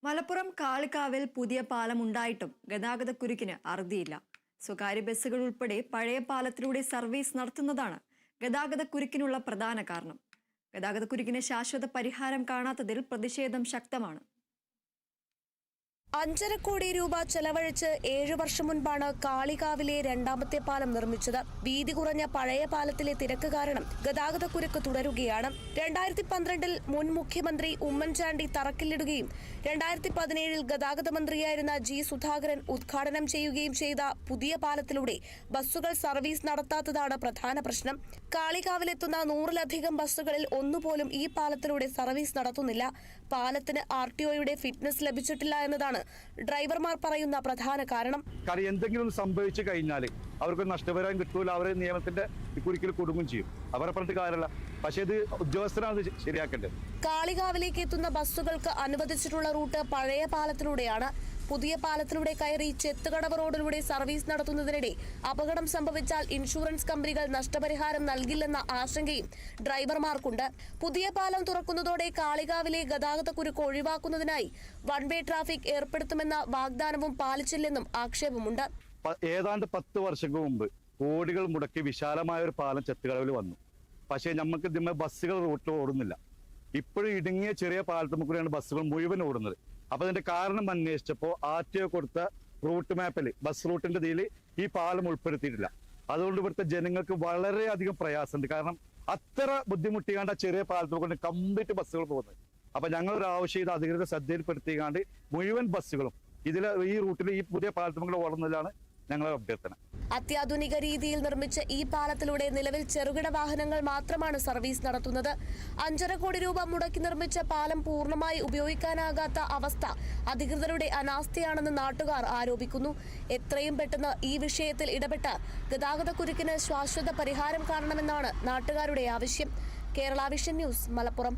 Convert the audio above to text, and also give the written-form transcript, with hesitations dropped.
മലപ്പുറം കാളികാവിൽ പുതിയ പാലം ഉണ്ടായിട്ടും ഗതാഗതക്കുരുക്കിന് അറുതിയില്ല. സ്വകാര്യ ബസ്സുകൾ ഉൾപ്പെടെ പഴയ പാലത്തിലൂടെ സർവീസ് നടത്തുന്നതാണ് ഗതാഗതക്കുരുക്കിനുള്ള പ്രധാന കാരണം. ഗതാഗതക്കുരുക്കിന് ശാശ്വത പരിഹാരം കാണാത്തതിൽ പ്രതിഷേധം ശക്തമാണ്. 5.5 കോടി രൂപ ചെലവഴിച്ച് 7 വർഷം മുൻപാണ് കാളികാവിലെ രണ്ടാമത്തെ പാലം നിർമ്മിച്ചത്. വീതി കുറഞ്ഞ പഴയ പാലത്തിലെ തിരക്ക് കാരണം ഗതാഗതക്കുരുക്ക് തുടരുകയാണ്. 2012-ൽ മുൻ മുഖ്യമന്ത്രി ഉമ്മൻചാണ്ടി തറക്കല്ലിടുകയും 2017-ൽ ഗതാഗത മന്ത്രിയായിരുന്ന ജി സുധാകരൻ ഉദ്ഘാടനം ചെയ്യുകയും ചെയ്ത പുതിയ പാലത്തിലൂടെ ബസ്സുകൾ സർവീസ് നടത്താത്തതാണ് പ്രധാന പ്രശ്നം. കാളികാവിലെത്തുന്ന 100-ലധികം ബസ്സുകളിൽ ഒന്നുപോലും ഈ പാലത്തിലൂടെ സർവീസ് നടത്തുന്നില്ല. പാലത്തിന് RTOയുടെ ഫിറ്റ്നസ് ലഭിച്ചിട്ടില്ല എന്നതാണ് ഡ്രൈവർമാർ പറയുന്ന പ്രധാന കാരണം. എന്തെങ്കിലും സംഭവിച്ചു കഴിഞ്ഞാൽ അവർക്ക് നഷ്ടപരിഹാരം കിട്ടൂല, അവർ നിയമത്തിന്റെ കുരുക്കിൽ കുടുങ്ങും ചെയ്യും. അവരെ പറഞ്ഞിട്ട് കാര്യമല്ല, പക്ഷേ ഇത് ഉദ്യോഗസ്ഥരാണ് ശരിയാക്കേണ്ടത്. കാളികാവിലേക്ക് എത്തുന്ന ബസ്സുകൾക്ക് അനുവദിച്ചിട്ടുള്ള റൂട്ട് പഴയ പാലത്തിലൂടെയാണ്. പുതിയ പാലത്തിലൂടെ കയറി ചെത്തുകടവ് റോഡിലൂടെ സർവീസ് നടത്തുന്നതിനിടെ അപകടം സംഭവിച്ചാൽ ഇൻഷുറൻസ് കമ്പനികൾ നഷ്ടപരിഹാരം നൽകില്ലെന്ന ആശങ്കയും ഡ്രൈവർമാർക്കുണ്ട്. പുതിയ പാലം തുറക്കുന്നതോടെ കാളികാവിലെ ഗതാഗതക്കുരുക്ക് ഒഴിവാക്കുന്നതിനായി വൺ വേ ട്രാഫിക് ഏർപ്പെടുത്തുമെന്ന വാഗ്ദാനവും പാലിച്ചില്ലെന്നും ആക്ഷേപമുണ്ട്. ഏതാണ്ട് 10 വർഷങ്ങൾക്ക് മുമ്പ് കോടികൾ മുടക്കി വിശാലമായ ഒരു പാലം ചെത്തുകടവിൽ വന്നു. പക്ഷേ നമുക്ക് ഇതിന്മേൽ ബസ്സുകൾ റൂട്ടിൽ ഓടുന്നില്ല. ഇപ്പോഴും ഇടുങ്ങിയ ചെറിയ പാലത്തുമ്പോൾ കൂടിയാണ് ബസ്സുകൾ മുഴുവൻ ഓടുന്നത്. അപ്പൊ അതിന്റെ കാരണം അന്വേഷിച്ചപ്പോൾ RTO കൊടുത്ത റൂട്ട് മാപ്പിൽ ബസ് റൂട്ടിന്റെ ഇതിൽ ഈ പാലം ഉൾപ്പെടുത്തിയിട്ടില്ല. അതുകൊണ്ട് ഇവിടുത്തെ ജനങ്ങൾക്ക് വളരെയധികം പ്രയാസമുണ്ട്. കാരണം അത്ര ബുദ്ധിമുട്ടിക്കാണ്ട് ചെറിയ പാലത്തിൽ കൊണ്ട് കംപ്ലീറ്റ് ബസ്സുകൾ പോകുന്നത്. അപ്പൊ ഞങ്ങളൊരു ആവശ്യം ഇത് അധികൃതർ ശ്രദ്ധയിൽപ്പെടുത്തിക്കാണ്ട് മുഴുവൻ ബസ്സുകളും ഈ റൂട്ടിൽ ഈ പുതിയ പാലത്തിൽ ഓടുന്നതിലാണ് ഞങ്ങളുടെ അഭ്യർത്ഥന. അത്യാധുനിക രീതിയിൽ നിർമ്മിച്ച ഈ പാലത്തിലൂടെ നിലവിൽ ചെറുകിട വാഹനങ്ങൾ മാത്രമാണ് സർവീസ് നടത്തുന്നത്. 5.5 കോടി രൂപ മുടക്കി നിർമ്മിച്ച പാലം പൂർണ്ണമായി ഉപയോഗിക്കാനാകാത്ത അവസ്ഥ അധികൃതരുടെ അനാസ്ഥയാണെന്ന് നാട്ടുകാർ ആരോപിക്കുന്നു. എത്രയും പെട്ടെന്ന് ഈ വിഷയത്തിൽ ഇടപെട്ട് ഗതാഗതക്കുരുക്കിന് ശാശ്വത പരിഹാരം കാണണമെന്നാണ് നാട്ടുകാരുടെ ആവശ്യം. Kerala vision news, Malappuram.